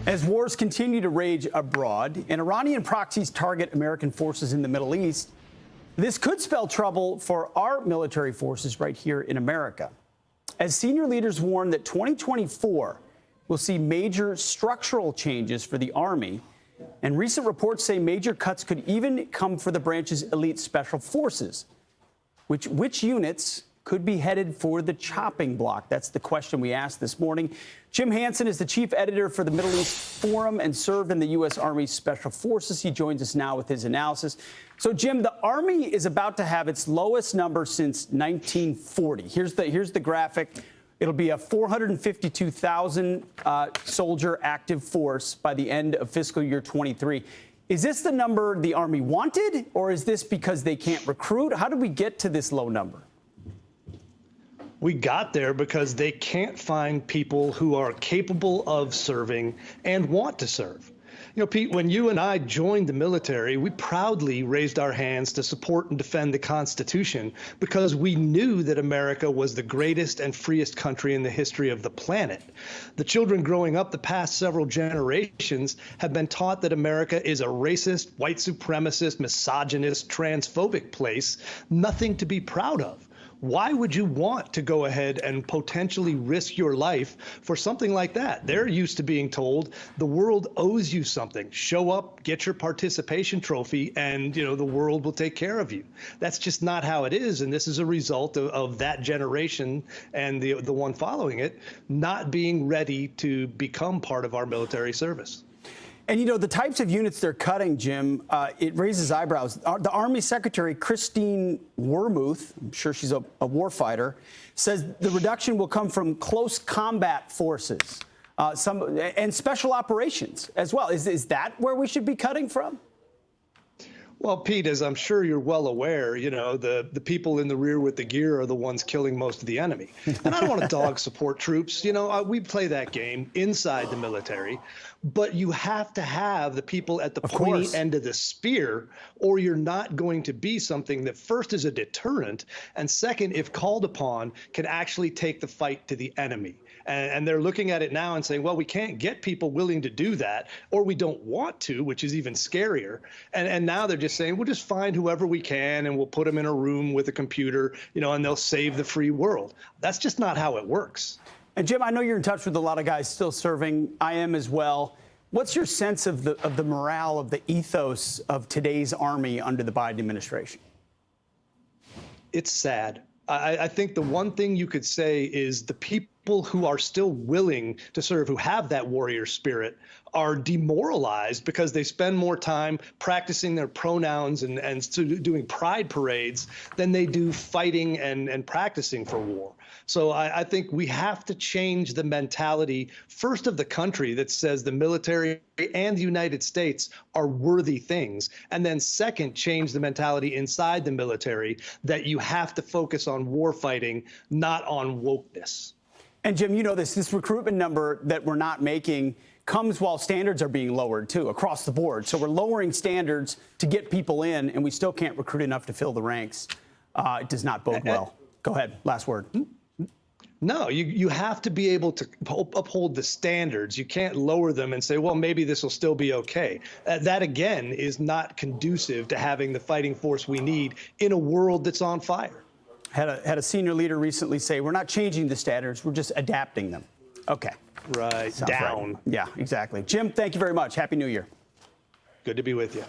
As wars continue to rage abroad and Iranian proxies target American forces in the Middle East, this could spell trouble for our military forces right here in America. As senior leaders warn that 2024 will see major structural changes for the Army, and recent reports say major cuts could even come for the branch's elite special forces. Which units could be headed for the chopping block? That's the question we asked this morning. Jim Hansen is the chief editor for the Middle East Forum and served in the U.S. Army Special Forces. He joins us now with his analysis. So, Jim, the Army is about to have its lowest number since 1940. Here's the graphic. It'll be a 452,000 soldier active force by the end of fiscal year 23. Is this the number the Army wanted, or is this because they can't recruit? How did we get to this low number? We got there because they can't find people who are capable of serving and want to serve. You know, Pete, when you and I joined the military, we proudly raised our hands to support and defend the Constitution because we knew that America was the greatest and freest country in the history of the planet. The children growing up the past several generations have been taught that America is a racist, white supremacist, misogynist, transphobic place, nothing to be proud of. Why would you want to go ahead and potentially risk your life for something like that? They're used to being told the world owes you something. Show up, get your participation trophy, and the world will take care of you. That's just not how it is, and this is a result of that generation and the one following it not being ready to become part of our military service. And, the types of units they're cutting, Jim, it raises eyebrows. The Army Secretary, Christine Wormuth, I'm sure she's a warfighter, says the reduction will come from close combat forces and special operations as well. Is that where we should be cutting from? Well, Pete, as I'm sure you're well aware, the people in the rear with the gear are the ones killing most of the enemy. And I don't want to dog support troops. We play that game inside the military. But you have to have the people at the pointy end of the spear, or you're not going to be something that first is a deterrent, and second, if called upon, can actually take the fight to the enemy. And they're looking at it now and saying, well, we can't get people willing to do that, or we don't want to, which is even scarier. And now they're just saying, we'll just find whoever we can and we'll put them in a room with a computer, and they'll save the free world. That's just not how it works. And Jim, I know you're in touch with a lot of guys still serving. I am as well. What's your sense of the morale, of the ethos of today's Army under the Biden administration? It's sad. I think the one thing you could say is the people who are still willing to serve, who have that warrior spirit, are demoralized because they spend more time practicing their pronouns and doing pride parades than they do fighting and practicing for war. So I think we have to change the mentality, first of the country, that says the military and the United States are worthy things. And then second, change the mentality inside the military that you have to focus on war fighting, not on wokeness. And Jim, this recruitment number that we're not making comes while standards are being lowered, too, across the board. So we're lowering standards to get people in, and we still can't recruit enough to fill the ranks. It does not bode well. Go ahead. Last word. No, you have to be able to uphold the standards. You can't lower them and say, well, maybe this will still be okay. That, again, is not conducive to having the fighting force we need in a world that's on fire. Had a senior leader recently say, we're not changing the standards, we're just adapting them. Okay. Right. Sounds down. Right. Yeah, exactly. Jim, thank you very much. Happy New Year. Good to be with you.